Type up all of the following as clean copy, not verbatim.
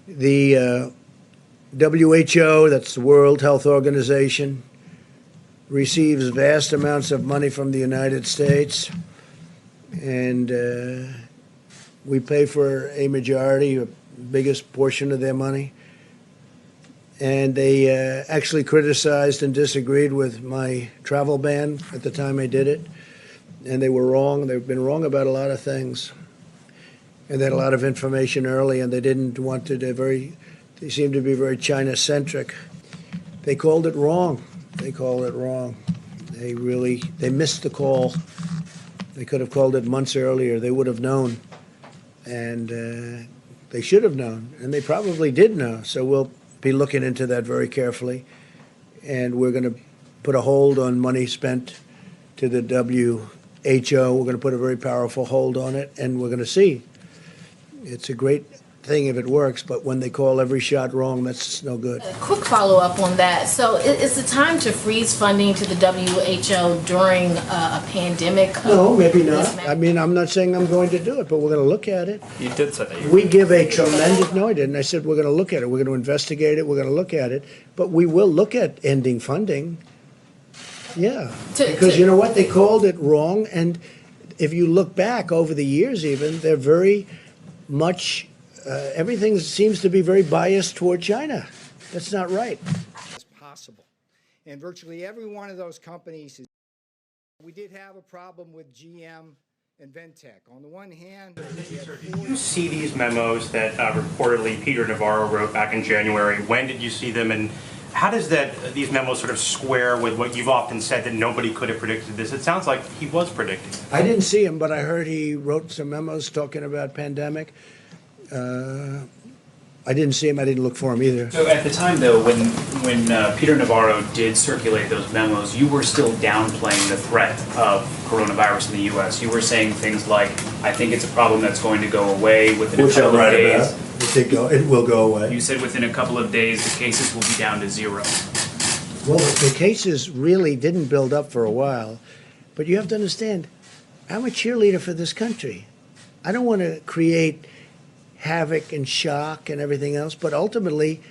The WHO, that's the World Health Organization, receives vast amounts of money from the United States, and we pay for a majority, a biggest portion of their money. And they actually criticized and disagreed with my travel ban at the time I did it. And they were wrong. They've been wrong about a lot of things. And they had a lot of information early, and they didn't want to, they seemed to be very China-centric. They called it wrong. They called it wrong. They missed the call. They could have called it months earlier. They would have known. And they should have known. And they probably did know. So we'll be looking into that very carefully. And we're going to put a hold on money spent to the WHO. We're going to put a very powerful hold on it, and we're going to see. It's a great thing if it works, but when they call every shot wrong, that's no good. A quick follow-up on that. So is it time to freeze funding to the WHO during a pandemic? No, maybe not. I mean, I'm not saying I'm going to do it, but we're going to look at it. You did say that. We give a tremendous, no I didn't. I said we're going to look at it. We're going to investigate it. We're going to look at it. But we will look at ending funding. Yeah, because you know what? They called it wrong. And if you look back over the years even, they're very much, everything seems to be very biased toward China. That's not right. As possible. And virtually every one of those companies, we did have a problem with GM and Ventec. On the one hand, did you see these memos that reportedly Peter Navarro wrote back in January? When did you see them, and how does these memos sort of square with what you've often said that nobody could have predicted this? It sounds like he was predicting. I didn't see him, but I heard he wrote some memos talking about pandemic. I didn't see him. I didn't look for him either. So at the time, though, when Peter Navarro did circulate those memos, you were still downplaying the threat of coronavirus in the U.S. You were saying things like, "I think it's a problem that's going to go away within a couple of days." It will go away. You said within a couple of days the cases will be down to 0. Well, the cases really didn't build up for a while, but you have to understand, I'm a cheerleader for this country. I don't want to create havoc and shock and everything else, but ultimately,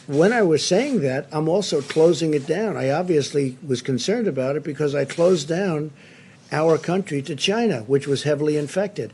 when I was saying that, I'm also closing it down. I obviously was concerned about it because I closed down our country to China, which was heavily infected.